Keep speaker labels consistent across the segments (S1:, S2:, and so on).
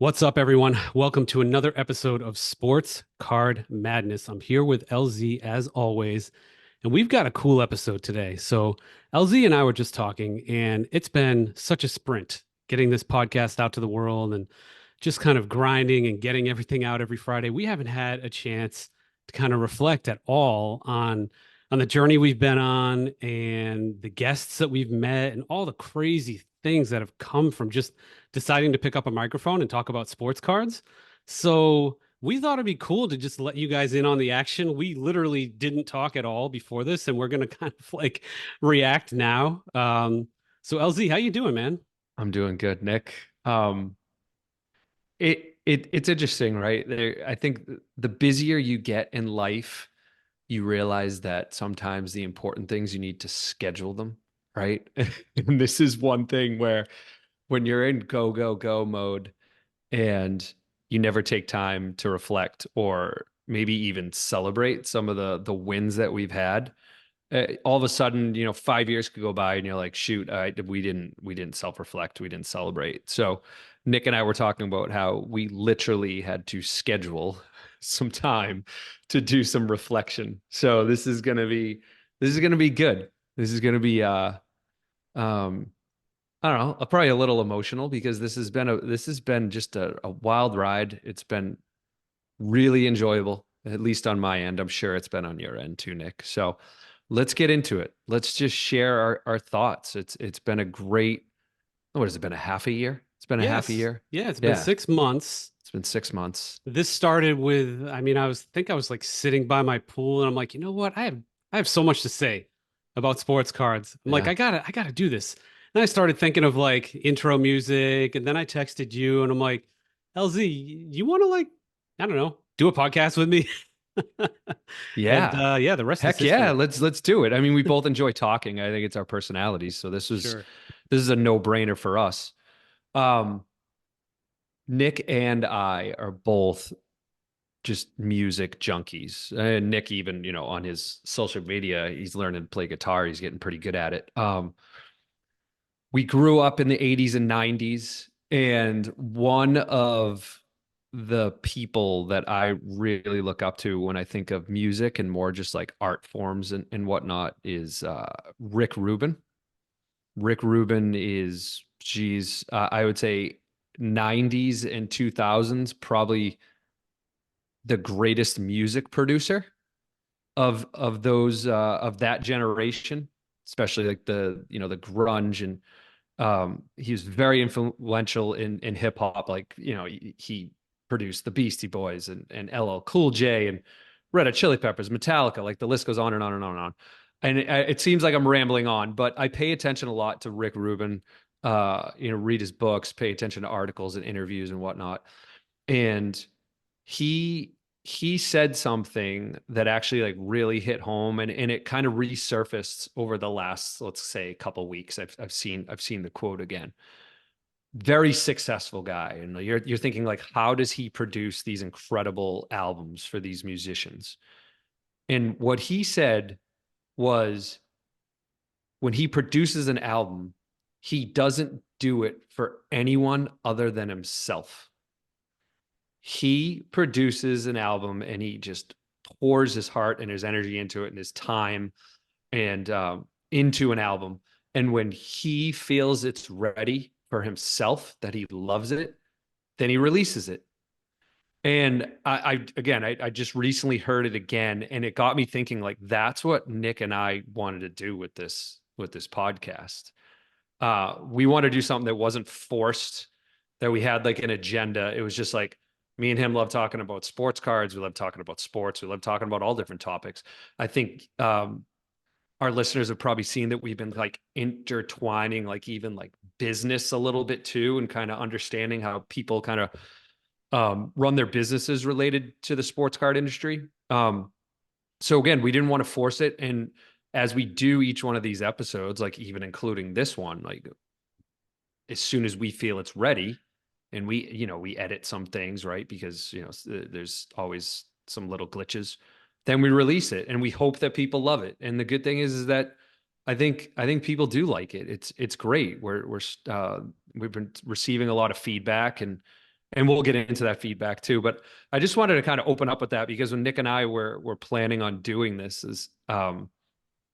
S1: What's up, everyone? Welcome to another episode of Sports Card Madness. I'm here with LZ as always, and we've got a cool episode today. So, LZ and I were just talking, and it's been such a sprint getting this podcast out to the world and just kind of grinding and getting everything out every Friday. We haven't had a chance to kind of reflect at all on the journey we've been on and the guests that we've met and all the crazy things that have come from just deciding to pick up a microphone and talk about sports cards. So we thought it'd be cool to just let you guys in on the action. We literally didn't talk at all before this, and we're gonna kind of like react now. So LZ, how you doing, man?
S2: I'm doing good, Nick. It's interesting, right? I think the busier you get in life, you realize that sometimes the important things you need to schedule them, right? And this is one thing where when you're in go, go, go mode and you never take time to reflect or maybe even celebrate some of the wins that we've had, all of a sudden, 5 years could go by and you're like, shoot, we didn't self-reflect, we didn't celebrate. So Nick and I were talking about how we literally had to schedule some time to do some reflection. So this is gonna be good. This is gonna be um I don't know, probably a little emotional because this has been just a wild ride. It's been really enjoyable, at least on my end. I'm sure it's been on your end too, Nick. So let's get into it. Let's just share our thoughts. It's been a great, what has it been, a half a year? It's been a half a
S1: Yes.
S2: year.
S1: Yeah, it's been
S2: Yeah,
S1: 6 months.
S2: it's been 6 months.
S1: This started with, I mean, I was like sitting by my pool and I'm like, you know what? I have so much to say about sports cards. I'm like,
S2: Yeah.
S1: I gotta do this. And I started thinking of like intro music, and then I texted you and I'm like, LZ, you want to like, I don't know, do a podcast with me? And
S2: Yeah.
S1: yeah, the rest is
S2: Heck yeah,
S1: history.
S2: let's do it. I mean, we both enjoy talking. I think it's our personalities. So
S1: Sure.
S2: this is a no-brainer for us. Um, Nick and I are both just music junkies. And Nick, even, on his social media, he's learning to play guitar. He's getting pretty good at it. We grew up in the 80s and 90s, and one of the people that I really look up to when I think of music and more just like art forms and whatnot is Rick Rubin. Rick Rubin is, geez, I would say 90s and 2000s, probably the greatest music producer of those of that generation, especially like the grunge, and he was very influential in hip hop. Like, he produced the Beastie Boys and LL Cool J and Red Hot Chili Peppers, Metallica. Like the list goes on and on and on and on. And it seems like I'm rambling on, but I pay attention a lot to Rick Rubin. Read his books, pay attention to articles and interviews and whatnot. And he he said something that actually like really hit home, and it kind of resurfaced over the last, let's say, couple weeks. I've seen the quote again. Very successful guy, and you're thinking like, how does he produce these incredible albums for these musicians? And what he said was, when he produces an album, he doesn't do it for anyone other than himself. He produces an album and he just pours his heart and his energy into it and his time and into an album. And when he feels it's ready for himself, that he loves it, then he releases it. And I just recently heard it again, and it got me thinking. Like, that's what Nick and I wanted to do with this podcast. We want to do something that wasn't forced, that we had like an agenda. It was just like, me and him love talking about sports cards. We love talking about sports. We love talking about all different topics. I think our listeners have probably seen that we've been like intertwining, like even like business a little bit too, and kind of understanding how people kind of run their businesses related to the sports card industry. So again, we didn't want to force it. And as we do each one of these episodes, like even including this one, like as soon as we feel it's ready, and we edit some things, right? Because, there's always some little glitches. Then we release it and we hope that people love it. And the good thing is that I think people do like it. It's great. We've been receiving a lot of feedback, and and we'll get into that feedback too. But I just wanted to kind of open up with that because when Nick and I were planning on doing this, is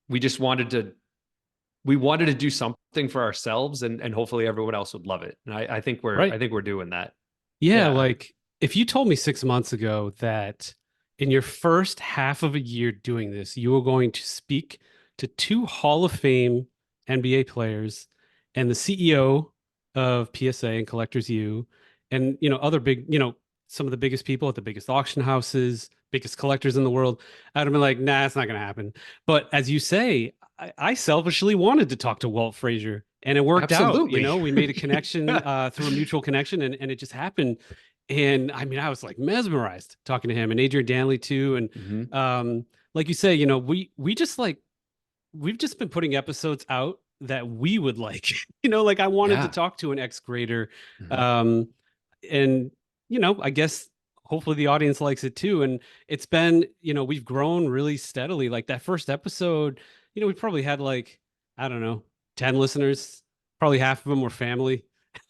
S2: we just wanted to do something for ourselves, and hopefully everyone else would love it. And
S1: Right.
S2: I think we're doing that.
S1: Yeah,
S2: Yeah.
S1: like if you told me 6 months ago that in your first half of a year doing this, you were going to speak to two Hall of Fame NBA players and the CEO of PSA and Collectors U, and other big, some of the biggest people at the biggest auction houses, biggest collectors in the world, I'd have been like, nah, it's not going to happen. But as you say, I selfishly wanted to talk to Walt Frazier, and it worked out.
S2: Absolutely.
S1: We made a connection
S2: Yeah.
S1: through a mutual connection, and it just happened. And I mean, I was like mesmerized talking to him and Adrian Danley too. And
S2: Hmm.
S1: like you say, we just like we've just been putting episodes out that we would like. Like I wanted to
S2: Yeah.
S1: talk to an ex grader,
S2: Hmm.
S1: um, and I guess hopefully the audience likes it too. And it's been, we've grown really steadily. Like that first episode, we probably had like, I don't know, 10 listeners. Probably half of them were family.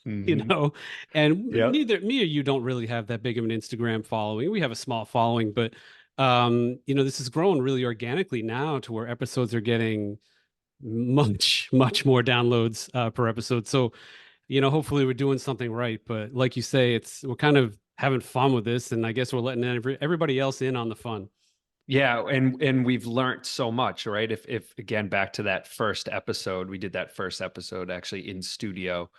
S1: you
S2: Hmm.
S1: know and
S2: Yep.
S1: neither me or you don't really have that big of an Instagram following. We have a small following, but this is growing really organically now to where episodes are getting much more downloads per episode. So hopefully we're doing something right. But like you say, we're kind of having fun with this, and I guess we're letting everybody else in on the fun.
S2: Yeah, and we've learned so much, right? If again back to that first episode, we did that first episode actually in studio.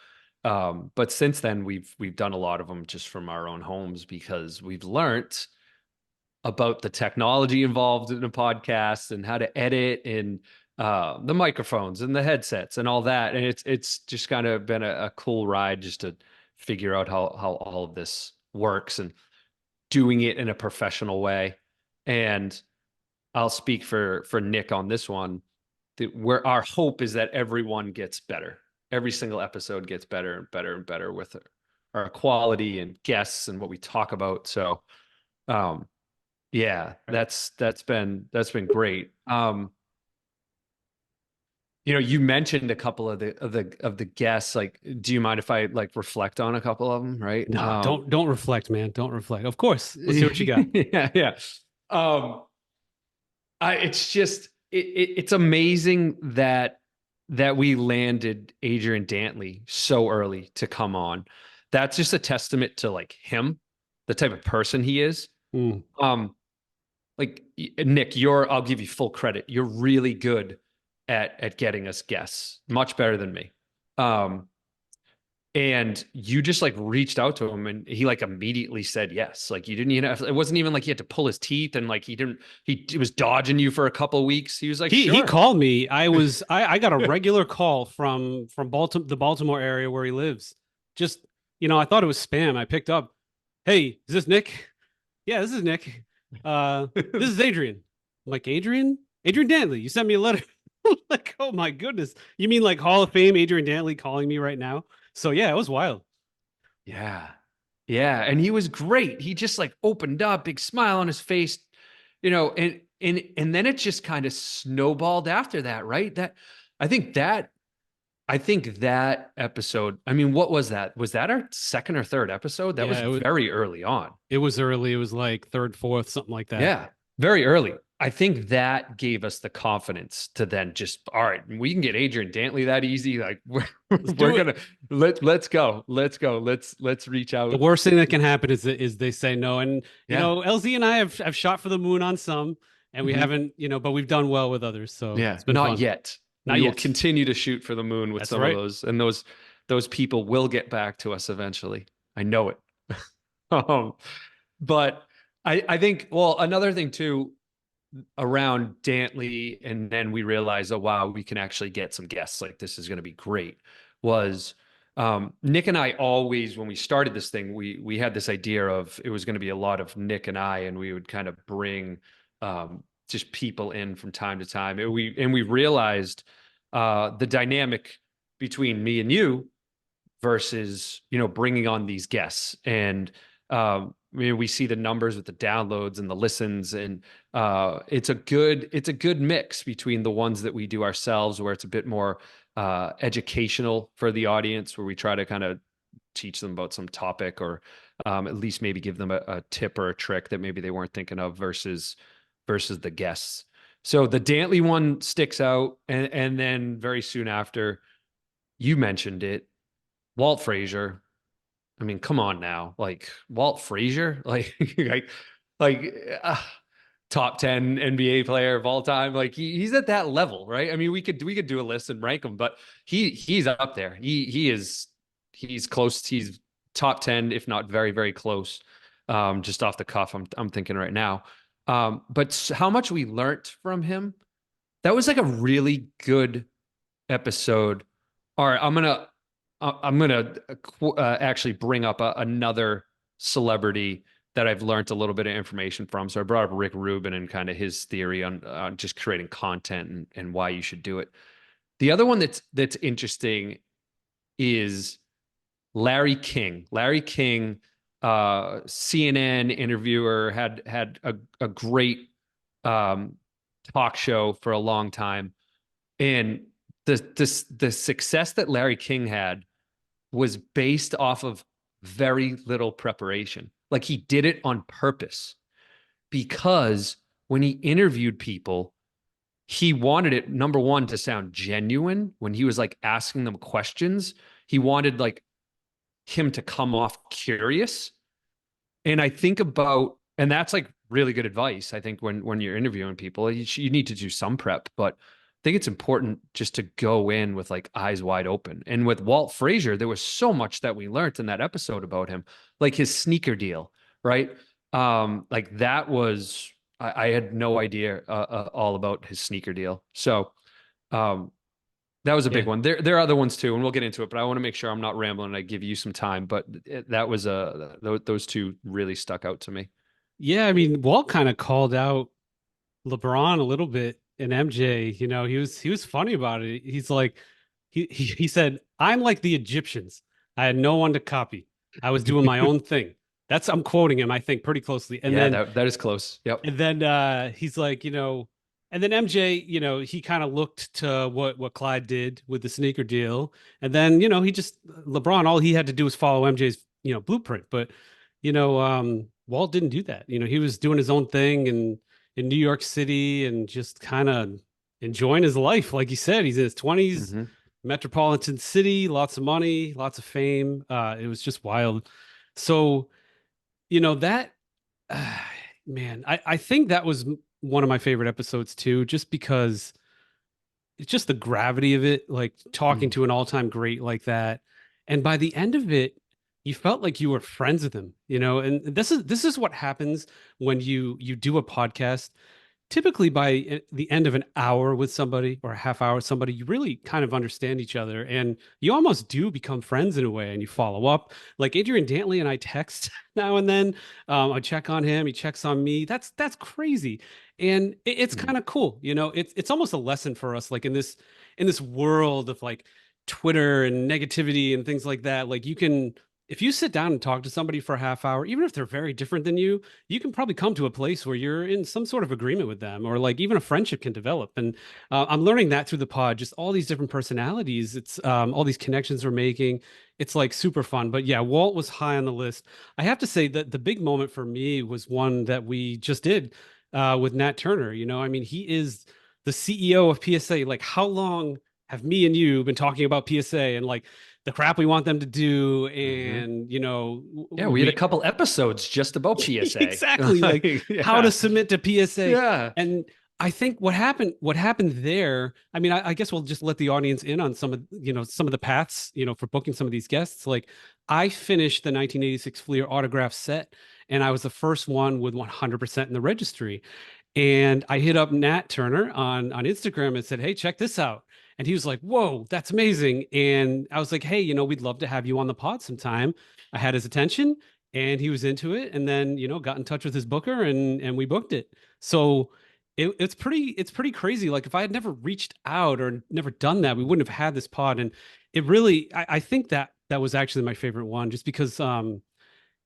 S2: But since then we've done a lot of them just from our own homes because we've learned about the technology involved in a podcast and how to edit and the microphones and the headsets and all that. And it's just kind of been a cool ride just to figure out how all of this works and doing it in a professional way. And I'll speak for Nick on this one. That where our hope is that everyone gets better. Every single episode gets better and better and better with our quality and guests and what we talk about. So um, yeah,
S1: Right.
S2: that's been great. You mentioned a couple of the guests. Like, do you mind if I like reflect on a couple of them? Right.
S1: No, don't reflect, man. Don't reflect. Of course. Let's see what you got.
S2: Yeah, yeah. Um, it's just it's amazing that we landed Adrian Dantley so early to come on. That's just a testament to like him, the type of person he is.
S1: Mm.
S2: Um, like Nick, I'll give you full credit. You're really good at getting us guests, much better than me. Um, and you just like reached out to him and he like immediately said yes. Like you didn't even it wasn't even like he had to pull his teeth and like he was dodging you for a couple of weeks. He was like,
S1: He
S2: sure.
S1: called me. I got a regular call from Baltimore, the Baltimore area where he lives. Just I thought it was spam. I picked up. Hey, is this Nick? Yeah, this is Nick. This is Adrian. I'm like, Adrian Dantley. You sent me a letter. Like, oh my goodness. You mean like Hall of Fame Adrian Dantley calling me right now? So yeah, it was wild.
S2: Yeah. Yeah. And he was great. He just like opened up, big smile on his face, and then it just kind of snowballed after that, right? I think that I think that episode, I mean, what was that? Was that our second or third episode? That was
S1: Yeah,
S2: very early on.
S1: it was early. It was like third, fourth, something like that.
S2: Yeah, very early. I think that gave us the confidence to then just, all right, we can get Adrian Dantley that easy. Like we're,
S1: Let's
S2: we're
S1: do it.
S2: gonna let's go. Let's go. Let's reach
S1: The
S2: out.
S1: worst thing that can happen is they say no. And
S2: Yeah.
S1: LZ and I have shot for the moon on some, and we
S2: Mhm.
S1: haven't, but we've done well with others. So
S2: Yeah.
S1: it's been
S2: Not
S1: fun.
S2: yet.
S1: Not
S2: We will
S1: yet.
S2: continue to shoot for the moon with
S1: That's
S2: some of
S1: right.
S2: those, and those people will get back to us eventually. I know it. Um, but I think, well, another thing too, around Dantley, and then we realized, oh wow, we can actually get some guests. Like this is going to be great. Was Nick and I always, when we started this thing, we had this idea of it was going to be a lot of Nick and I, and we would kind of bring just people in from time to time. And we realized the dynamic between me and you versus bringing on these guests and I mean, we see the numbers with the downloads and the listens, and it's a good mix between the ones that we do ourselves, where it's a bit more educational for the audience, where we try to kind of teach them about some topic, or at least maybe give them a tip or a trick that maybe they weren't thinking of versus the guests. So the Dantley one sticks out, and then very soon after, you mentioned it, Walt Frazier. I mean, come on now, like Walt Frazier, like like uh, top 10 NBA player of all time. Like he's at that level, right? I mean, we could do a list and rank him, but he's up there. He's close. He's top 10, if not very, very close. Just off the cuff, I'm thinking right now. But how much we learned from him. That was like a really good episode. All right, I'm gonna actually bring up another celebrity that I've learned a little bit of information from. So I brought up Rick Rubin and kind of his theory on just creating content and why you should do it. The other one that's interesting is Larry King. Larry King, CNN interviewer, had a great um, talk show for a long time, and the success that Larry King had was based off of very little preparation. Like he did it on purpose because when he interviewed people, he wanted it, number one, to sound genuine when he was like asking them questions. He wanted like him to come off curious. And I think about, and that's like really good advice. I think when you're interviewing people, you need to do some prep, but I think it's important just to go in with like eyes wide open. And with Walt Frazier, there was so much that we learned in that episode about him, like his sneaker deal, right? Like that was I had no idea all about his sneaker deal. So um, that was a big
S1: Yeah.
S2: one. There are other ones too, and we'll get into it. But I want to make sure I'm not rambling and I give you some time. But that was those two really stuck out to me.
S1: Yeah, I mean, Walt kind of called out LeBron a little bit and MJ. He was funny about it. He's like, he said, "I'm like the Egyptians. I had no one to copy. I was doing my own thing." I'm quoting him, I think, pretty closely. And
S2: Yeah,
S1: then
S2: that is close. Yep.
S1: he's like, and then MJ, he kind of looked to what Clyde did with the sneaker deal. And then, he just LeBron, all he had to do was follow MJ's, blueprint. But, Walt didn't do that. He was doing his own thing and in New York City and just kind of enjoying his life. Like you said, he's in his 20s,
S2: Hmm.
S1: metropolitan city, lots of money, lots of fame. It was just wild. So, that man, I think that was one of my favorite episodes too, just because it's just the gravity of it, like talking to an all-time great like that. And by the end of it, you felt like you were friends with him, and this is what happens when you do a podcast. Typically by the end of an hour with somebody or a half hour with somebody, you really kind of understand each other and you almost do become friends in a way, and you follow up. Like Adrian Dantley and I text now and then. I check on him, he checks on me. That's crazy. And it's
S2: Hmm.
S1: kind of cool. It's almost a lesson for us, like in this world of like Twitter and negativity and things like that. Like if you sit down and talk to somebody for a half hour, even if they're very different than you can probably come to a place where you're in some sort of agreement with them, or like even a friendship can develop. And I'm learning that through the pod, just all these different personalities. It's all these connections we're making. It's like super fun. But yeah, Walt was high on the list. I have to say that the big moment for me was one that we just did with Nat Turner. I mean, he is the CEO of PSA. Like, how long have me and you been talking about PSA and like the crap we want them to do?
S2: Hmm.
S1: And
S2: Yeah, we had a
S1: we
S2: couple episodes just about PSA.
S1: exactly, like how to
S2: Yeah.
S1: submit to PSA.
S2: Yeah.
S1: And I think what happened there, I mean, I guess we'll just let the audience in on some of the paths, for booking some of these guests. Like I finished the 1986 Fleer autograph set and I was the first one with 100% in the registry. And I hit up Nat Turner on Instagram and said, "Hey, check this out." And he was like, "Whoa, that's amazing." And I was like, "Hey, we'd love to have you on the pod sometime." I had his attention and he was into it. And then, got in touch with his booker and we booked it. So it's pretty crazy. Like if I had never reached out or never done that, we wouldn't have had this pod. And it really, I think that was actually my favorite one, just because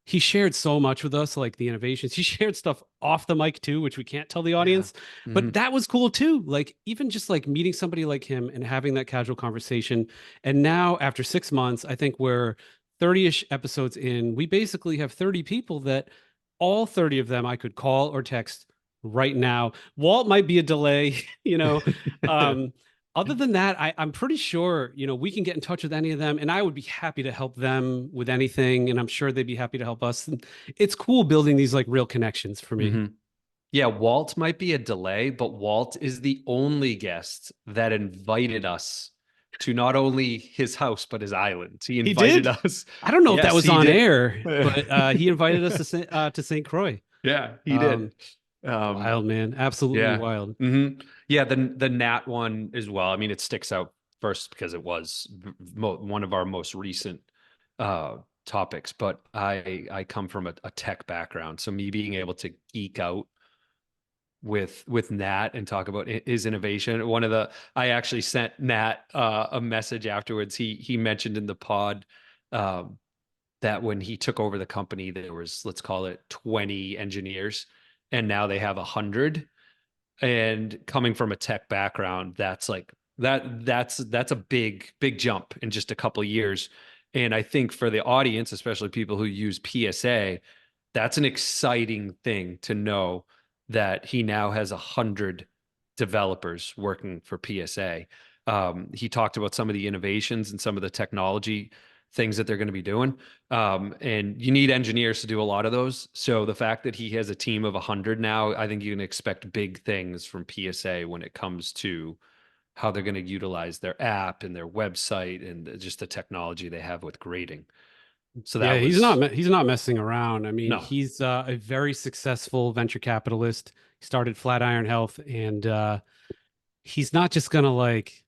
S1: he shared so much with us, like the innovations. He shared stuff off the mic too, which we can't tell the
S2: Yeah.
S1: audience,
S2: Hmm.
S1: but that was cool too. Like even just like meeting somebody like him and having that casual conversation. And now after 6 months, I think we're 30-ish episodes in, we basically have 30 people that all 30 of them I could call or text right now. Walt might be a delay, you know. Um, Other than that, I'm pretty sure, we can get in touch with any of them, and I would be happy to help them with anything, and I'm sure they'd be happy to help us. And it's cool building these like real connections for me.
S2: Hmm. Yeah, Walt might be a delay, but Walt is the only guest that invited us to not only his house, but his island. He
S1: He
S2: invited
S1: did.
S2: us.
S1: I don't know if that
S2: Yes,
S1: was
S2: he
S1: on
S2: did.
S1: air, but he invited us to St. Croix.
S2: Yeah, he did.
S1: Um,
S2: Um,
S1: Wild, man, absolutely
S2: yeah.
S1: wild.
S2: Yeah, the Nat one as well. I mean, it sticks out first because it was one of our most recent uh topics, but I come from a tech background, so me being able to geek out with Nat and talk about his innovation. One of the I actually sent Nat a message afterwards. He mentioned in the pod um, that when he took over the company, there was, let's call it, 20 engineers, and now they have 100. And coming from a tech background, that's like that's a big jump in just a couple of years. And I think for the audience, especially people who use PSA, that's an exciting thing to know that he now has 100 developers working for PSA. He talked about some of the innovations and some of the technology things that they're going to be doing. And you need engineers to do a lot of those. So the fact that he has a team of 100 now, I think you can expect big things from PSA when it comes to how they're going to utilize their app and their website and just the technology they have with grading. So
S1: Yeah,
S2: that was
S1: he's not messing around. I mean,
S2: no.
S1: he's a very successful venture capitalist. He started Flatiron Health, and he's not just gonna like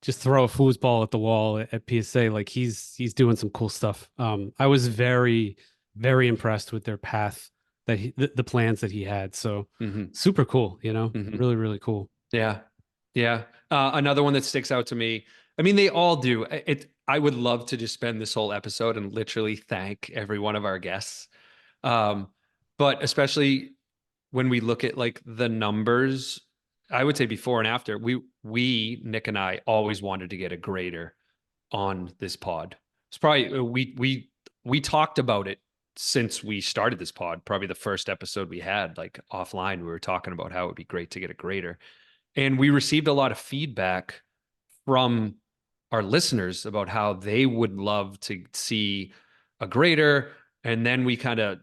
S1: just throw a foosball at the wall at PSA. Like he's doing some cool stuff. I was very impressed with their path the plans that he had. So
S2: Hmm.
S1: super cool,
S2: Hmm.
S1: really really cool.
S2: Yeah. Yeah. Another one that sticks out to me. I mean, they all do. I would love to just spend this whole episode and literally thank every one of our guests. Um, but especially when we look at like the numbers, I would say before and after, Nick and I always wanted to get a grader on this pod. It's probably we talked about it since we started this pod. Probably the first episode we had, like offline, we were talking about how it would be great to get a grader. And we received a lot of feedback from our listeners about how they would love to see a grader. And then we kind of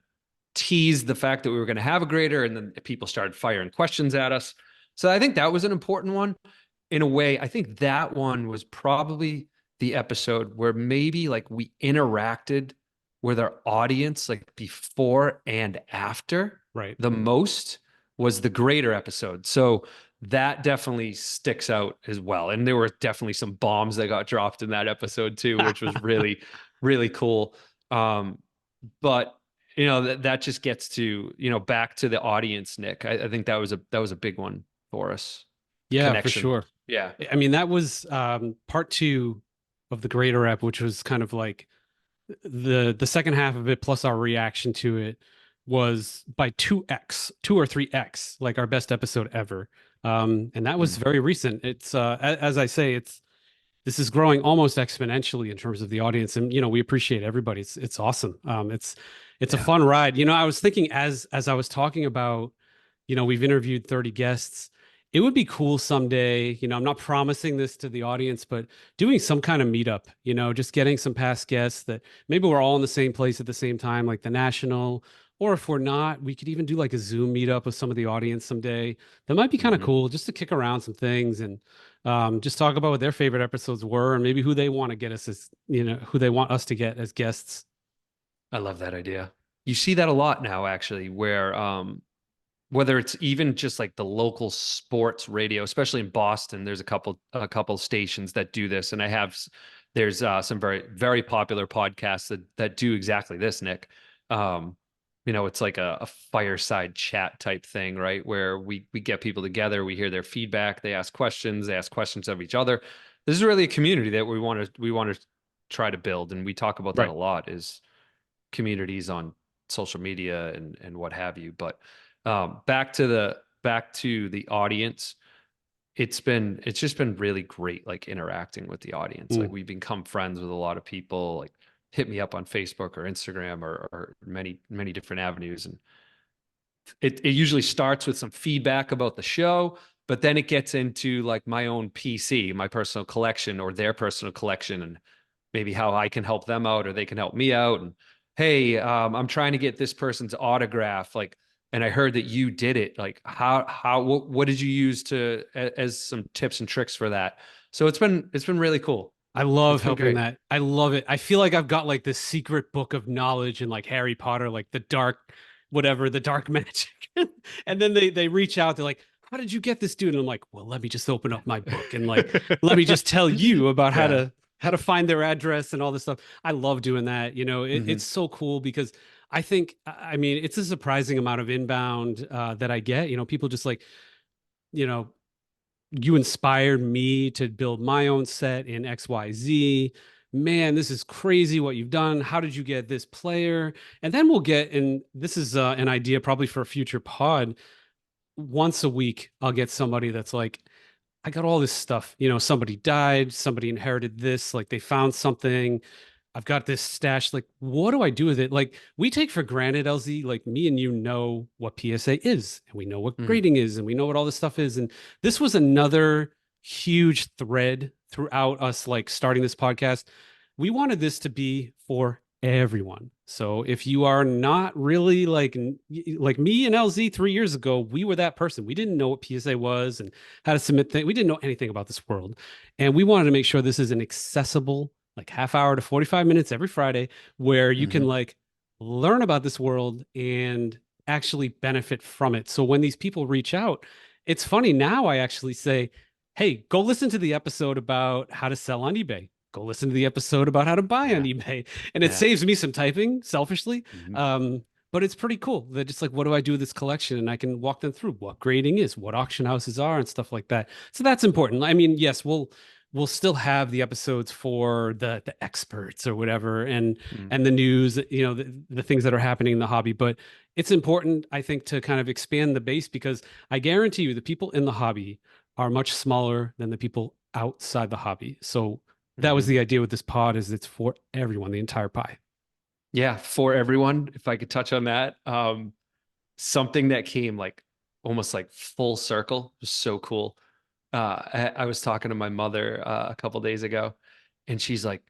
S2: teased the fact that we were going to have a grader, and then people started firing questions at us. So I think that was an important one. In a way, I think that one was probably the episode where maybe like we interacted with our audience like before and after
S1: Right.
S2: the most was the grader episode. So that definitely sticks out as well. And there were definitely some bombs that got dropped in that episode too, which was really, really cool. But that just gets to back to the audience, Nick. I think that was a big one for us.
S1: Yeah, for
S2: Connection.
S1: sure.
S2: Yeah.
S1: I mean, that was part two of the Greater app, which was kind of like the second half of it plus our reaction to it was by 2x 2 or 3x like our best episode ever, and that was
S2: Mm.
S1: very recent. It's as I say, this is growing almost exponentially in terms of the audience, and we appreciate everybody. It's awesome. It's a
S2: Yeah.
S1: fun ride. I was thinking as I was talking about, we've interviewed 30 guests. It would be cool someday, I'm not promising this to the audience, but doing some kind of meetup, just getting some past guests that maybe we're all in the same place at the same time, like the National, or if we're not, we could even do like a Zoom meetup with some of the audience someday. That might be kind of
S2: Hmm.
S1: cool just to kick around some things and just talk about what their favorite episodes were and maybe who they want to get us as, who they want us to get as guests.
S2: I love that idea. You see that a lot now, actually, where whether it's even just like the local sports radio, especially in Boston, there's a couple stations that do this, and there's some very very popular podcasts that do exactly this, Nick. Um, it's like a fireside chat type thing, right? Where we get people together, we hear their feedback, they ask questions of each other. This is really a community that we want to try to build, and we talk about that a
S1: Right.
S2: lot. Is communities on social media and what have you. But back to the audience, it's just been really great, like interacting with the audience. Like
S1: Mm.
S2: we've become friends with a lot of people. Like hit me up on Facebook or Instagram or many different avenues. And it usually starts with some feedback about the show, but then it gets into like my own PC, my personal collection or their personal collection, and maybe how I can help them out or they can help me out. And hey, I'm trying to get this person's autograph, like, and I heard that you did it. Like, what did you use to as some tips and tricks for that? So it's been really cool.
S1: I love
S2: It's been
S1: helping
S2: great.
S1: that. I love it. I feel like I've got like this secret book of knowledge in like Harry Potter, like the dark, whatever, the dark magic. And then they reach out, they're like, how did you get this dude? And I'm like, well, let me just open up my book and like let me just tell you about
S2: Yeah.
S1: how to find their address and all this stuff. I love doing that. It's
S2: Hmm.
S1: so cool because I think I mean it's a surprising amount of inbound that I get. People just like, you know, you inspired me to build my own set in XYZ. Man, this is crazy what you've done. How did you get this player? And then we'll get, and this is an idea probably for a future pod. Once a week, I'll get somebody that's like, I got all this stuff. Somebody died, somebody inherited this, like they found something. I've got this stash. Like, what do I do with it? Like, we take for granted, LZ, like me and you know what PSA is, and we know what
S2: Hmm.
S1: grading is, and we know what all this stuff is. And this was another huge thread throughout us, like starting this podcast. We wanted this to be for everyone. So if you are not really like me and LZ 3 years ago, we were that person. We didn't know what PSA was and how to submit things. We didn't know anything about this world. And we wanted to make sure this is an accessible like half hour to 45 minutes every Friday where you can
S2: Hmm.
S1: like learn about this world and actually benefit from it. So when these people reach out, it's funny now I actually say, "Hey, go listen to the episode about how to sell on eBay. Go listen to the episode about how to buy on
S2: Yeah.
S1: eBay." And it
S2: Yeah.
S1: saves me some typing selfishly.
S2: Hmm.
S1: But it's pretty cool. They're just like, what do I do with this collection? And I can walk them through what grading is, what auction houses are, and stuff like that. So that's important. I mean, yes, we'll still have the episodes for the experts or whatever and the news, the things that are happening in the hobby. But it's important, I think, to kind of expand the base because I guarantee you the people in the hobby are much smaller than the people outside the hobby. So that was
S2: Hmm.
S1: the idea with this pod is it's for everyone, the entire pie.
S2: Yeah, for everyone, if I could touch on that. Something that came like almost like full circle was so cool. I was talking to my mother a couple days ago, and she's like,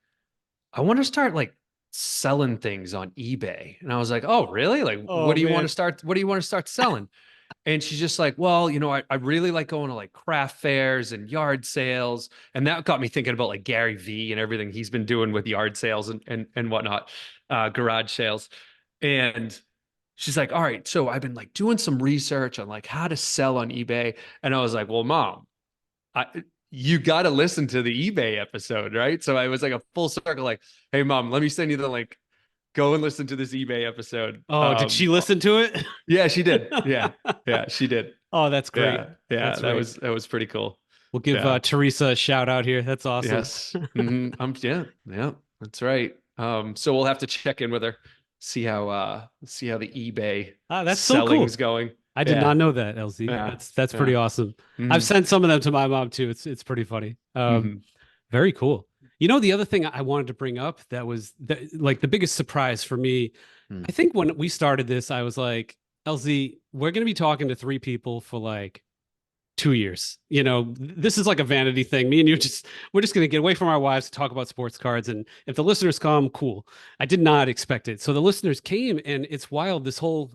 S2: I want to start like selling things on eBay. And I was like, oh, really? Like,
S1: Oh man.
S2: what do you want to start selling? And she's just like, well, I really like going to like craft fairs and yard sales. And that got me thinking about like Gary V and everything he's been doing with yard sales and whatnot, garage sales. And she's like, all right, so I've been like doing some research on like how to sell on eBay. And I was like, well, mom, I, you got to listen to the eBay episode, right? So I was like a full circle, like, hey, mom, let me send you the link. Go and listen to this eBay episode.
S1: Oh, did she listen to it?
S2: Yeah, she did. Yeah, yeah, she did.
S1: Oh, that's great.
S2: Yeah, yeah,
S1: That's great.
S2: that was pretty cool.
S1: We'll give
S2: Yeah.
S1: Teresa a shout out here. That's awesome.
S2: Yes. Yeah, yeah, that's right. So we'll have to check in with her, see how the eBay
S1: Ah, that's so
S2: selling's
S1: cool.
S2: going.
S1: I did
S2: Yeah.
S1: not know that, LZ.
S2: Yeah.
S1: That's pretty
S2: Yeah.
S1: awesome. I've
S2: Hmm.
S1: sent some of them to my mom too. It's pretty funny.
S2: Hmm.
S1: Very cool. The other thing I wanted to bring up that was like the biggest surprise for me. I think when we started this, I was like, LZ, we're going to be talking to three people for like 2 years. This is like a vanity thing. Me and you we're just going to get away from our wives to talk about sports cards. And if the listeners come, cool. I did not expect it. So the listeners came, and it's wild. This whole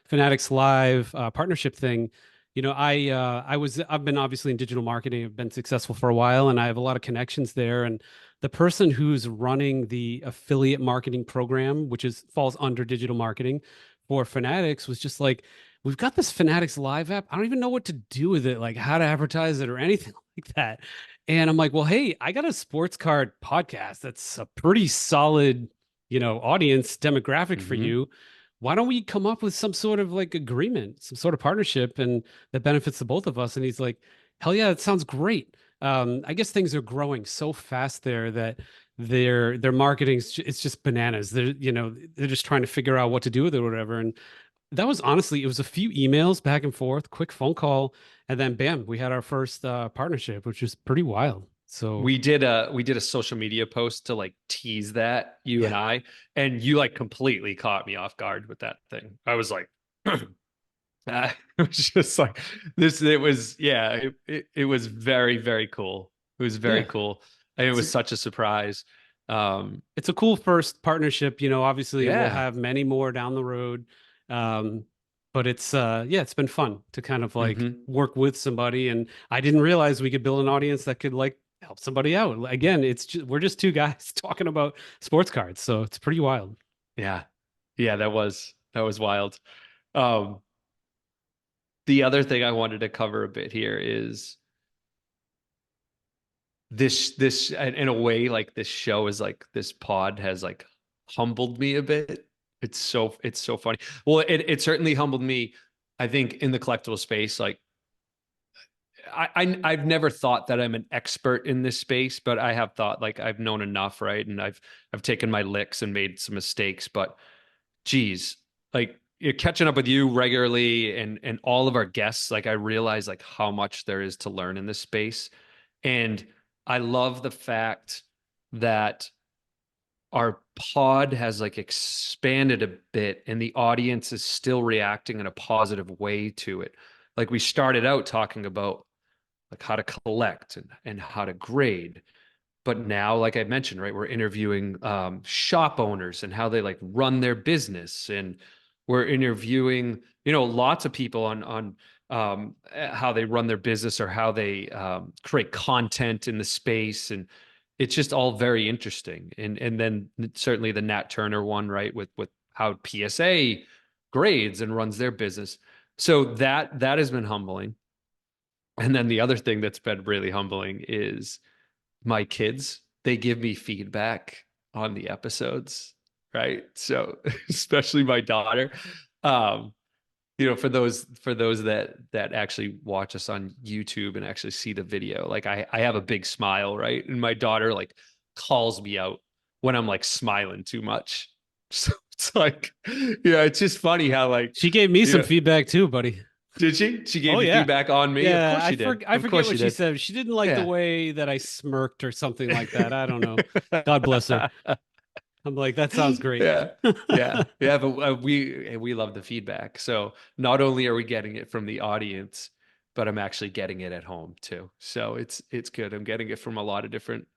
S1: Fanatics Live partnership thing. I've been obviously in digital marketing. I've been successful for a while, and I have a lot of connections there. And the person who's running the affiliate marketing program, which falls under digital marketing for Fanatics, was just like, we've got this Fanatics Live app. I don't even know what to do with it, like how to advertise it or anything like that. And I'm like, well, hey, I got a sports card podcast that's a pretty solid, audience demographic for
S2: Hmm.
S1: you. Why don't we come up with some sort of like agreement, some sort of partnership, and that benefits the both of us? And he's like, hell yeah, that sounds great. I guess things are growing so fast there that their marketing it's just bananas. They're just trying to figure out what to do with it or whatever. And that was honestly, it was a few emails back and forth, quick phone call, and then bam, we had our first partnership, which was pretty wild. So
S2: we did a social media post to like tease that, you and
S1: yeah,
S2: I, and you like completely caught me off guard with that thing. I was like, it was just like this. It was, yeah, it was very, very cool. It was very
S1: yeah.
S2: cool. And it
S1: It's
S2: was such a surprise.
S1: it's a cool first partnership. Obviously we'll
S2: Yeah.
S1: have many more down the road. Um, but it's yeah, it's been fun to kind of like
S2: Hmm.
S1: work with somebody, and I didn't realize we could build an audience that could like help somebody out. Again, we're just two guys talking about sports cards, so it's pretty wild.
S2: Yeah. Yeah, that was wild. Um, the other thing I wanted to cover a bit here is this in a way, like this show is like this pod has like humbled me a bit. It's so funny. Well, it certainly humbled me. I think in the collectible space, like I've never thought that I'm an expert in this space, but I have thought like I've known enough, right? And I've taken my licks and made some mistakes, but geez, like you're catching up with you regularly and all of our guests, like I realize like how much there is to learn in this space. And I love the fact that our pod has like expanded a bit and the audience is still reacting in a positive way to it. Like we started out talking about like how to collect and how to grade, but now, like I mentioned, right, we're interviewing shop owners and how they like run their business, and we're interviewing, lots of people on how they run their business or how they create content in the space, and it's just all very interesting. And then certainly the Nat Turner one, right, with how PSA grades and runs their business. So that has been humbling. And then the other thing that's been really humbling is my kids, they give me feedback on the episodes, right? So especially my daughter. Um, for those that actually watch us on YouTube and actually see the video, like I have a big smile, right? And my daughter like calls me out when I'm like smiling too much. So it's like, yeah, it's just funny how like,
S1: She gave me
S2: you
S1: some
S2: know,
S1: feedback too, buddy.
S2: did she? She
S1: Oh
S2: gave you
S1: yeah.
S2: feedback on me? Of
S1: Yeah,
S2: course she did.
S1: I
S2: Of
S1: forget
S2: course
S1: what
S2: she
S1: she
S2: did.
S1: said. She didn't like the
S2: Yeah.
S1: way that I smirked or something like that. I don't know. God bless her. I'm like, that sounds great.
S2: Yeah. Yeah, but we love the feedback. So not only are we getting it from the audience, but I'm actually getting it at home too. So it's good. I'm getting it from a lot of different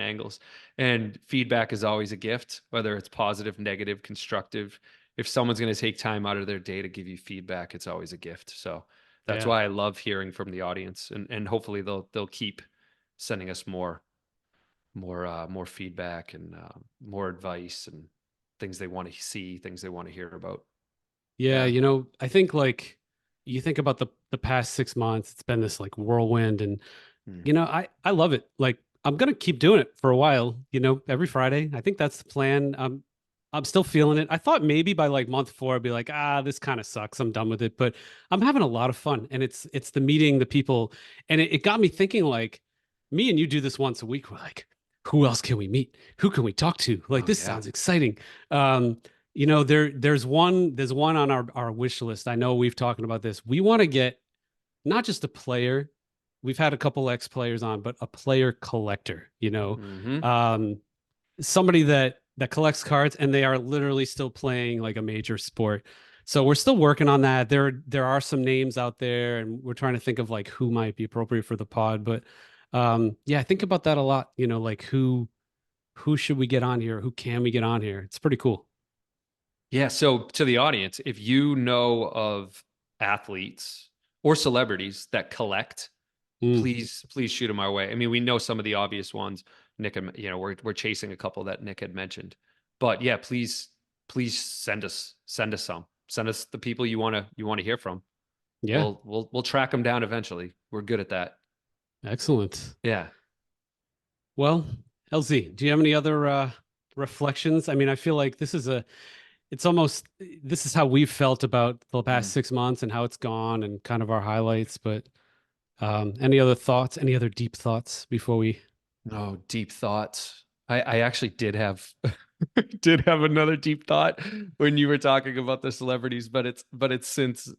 S2: angles. And feedback is always a gift, whether it's positive, negative, constructive. If someone's going to take time out of their day to give you feedback, it's always a gift. So that's
S1: Yeah.
S2: why I love hearing from the audience, and hopefully they'll keep sending us more feedback and more advice and things they want to see, things they want to hear about.
S1: Yeah,
S2: Yeah.
S1: I think like you think about the past 6 months, it's been this like whirlwind, and
S2: Mm.
S1: I love it. Like I'm gonna keep doing it for a while, every Friday. I think that's the plan. I'm still feeling it. I thought maybe by like month four I'd be like, this kind of sucks. I'm done with it. But I'm having a lot of fun. And it's the meeting, the people, and it got me thinking like me and you do this once a week. We're like, who else can we meet? Who can we talk to? Like
S2: Oh
S1: this
S2: yeah.
S1: sounds exciting. There's one on our wish list. I know we've talked about this. We want to get not just a player. We've had a couple ex players on, but a player collector,
S2: Hmm.
S1: um, somebody that collects cards and they are literally still playing like a major sport. So we're still working on that. There are some names out there, and we're trying to think of like who might be appropriate for the pod. But yeah, I think about that a lot. Like who should we get on here? Who can we get on here? It's pretty cool.
S2: Yeah. So to the audience, if you know of athletes or celebrities that collect,
S1: Mm,
S2: please shoot them our way. I mean, we know some of the obvious ones. Nick, and we're chasing a couple that Nick had mentioned, but yeah, please send us some. Send us the people you want to hear from.
S1: yeah,
S2: We'll track them down eventually. We're good at that.
S1: excellent.
S2: Yeah.
S1: Well, LZ, do you have any other reflections? I mean, I feel like this is how we've felt about the past
S2: Mm.
S1: 6 months and how it's gone and kind of our highlights. But any other thoughts, any other deep thoughts before we?
S2: No, deep thoughts. I actually did have did have another deep thought when you were talking about the celebrities, but it's since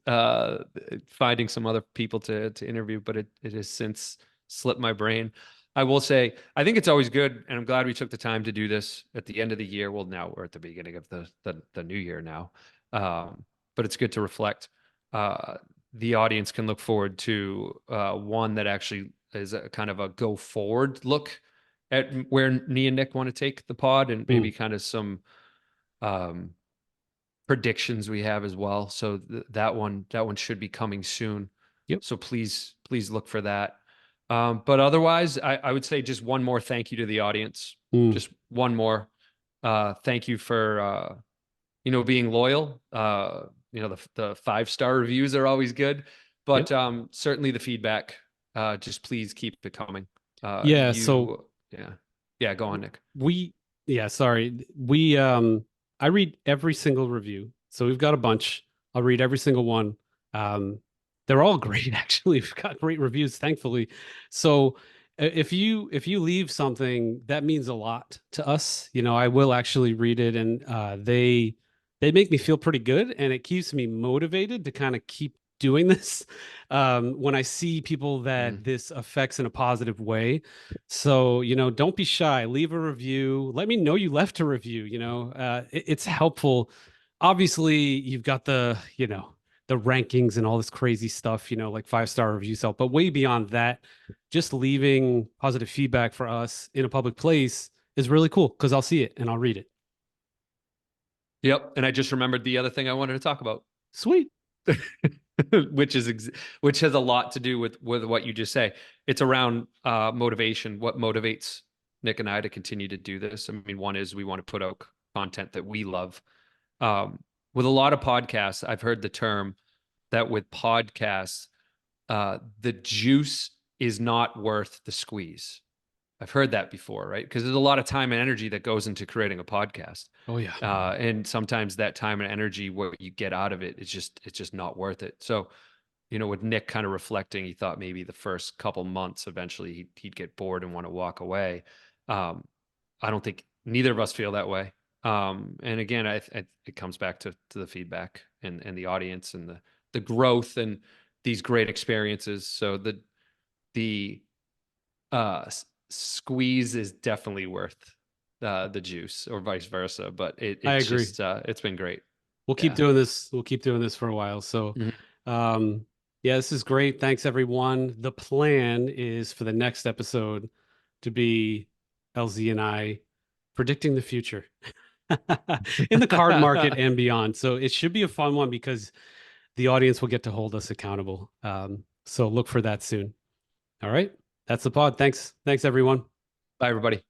S2: finding some other people to interview, but it has since slipped my brain. I will say, I think it's always good, and I'm glad we took the time to do this at the end of the year. Well, now we're at the beginning of the new year now, but it's good to reflect. Uh, the audience can look forward to one that actually is a kind of a go forward look at where me and Nick want to take the pod, and
S1: Mm,
S2: maybe kind of some um, predictions we have as well. So that one should be coming soon.
S1: yep.
S2: So please look for that. But otherwise, I would say just one more thank you to the audience.
S1: Mm,
S2: Just one more. Thank you for being loyal. The 5-star reviews are always good,
S1: yep.
S2: but certainly the feedback. Just please keep it coming.
S1: Yeah. So
S2: Yeah, yeah. Go on, Nick.
S1: we, yeah, sorry. I read every single review. So we've got a bunch. I'll read every single one. Um, they're all great, actually. We've got great reviews, thankfully. So if you leave something, that means a lot to us. I will actually read it, and they make me feel pretty good, and it keeps me motivated to kind of keep doing this. When I see people
S2: Mm.
S1: that this affects in a positive way. So, don't be shy. Leave a review. Let me know you left a review. It's helpful. Obviously, you've got the rankings and all this crazy stuff, like 5-star reviews help. But way beyond that, just leaving positive feedback for us in a public place is really cool because I'll see it and I'll read it.
S2: Yep. And I just remembered the other thing I wanted to talk about.
S1: Sweet.
S2: which has a lot to do with what you just say. It's around motivation. What motivates Nick and I to continue to do this? I mean, one is we want to put out content that we love. With a lot of podcasts, I've heard the term that with podcasts, the juice is not worth the squeeze. I've heard that before, right? Because there's a lot of time and energy that goes into creating a podcast.
S1: Oh, yeah.
S2: And sometimes that time and energy, what you get out of it, it's just not worth it. So, with Nick kind of reflecting, he thought maybe the first couple months, eventually he'd get bored and want to walk away. Um, I don't think neither of us feel that way. And again, it comes back to the feedback and the audience and the growth and these great experiences. So the squeeze is definitely worth the juice, or vice versa. But
S1: I
S2: it's
S1: agree.
S2: just it's been great.
S1: We'll keep
S2: Yeah.
S1: doing this. We'll keep doing this for a while. So,
S2: Mhm.
S1: um, yeah, this is great. Thanks, everyone. The plan is for the next episode to be LZ and I predicting the future in the card market and beyond. So it should be a fun one because the audience will get to hold us accountable. So look for that soon. All right. That's the pod. Thanks. Thanks, everyone.
S2: Bye, everybody.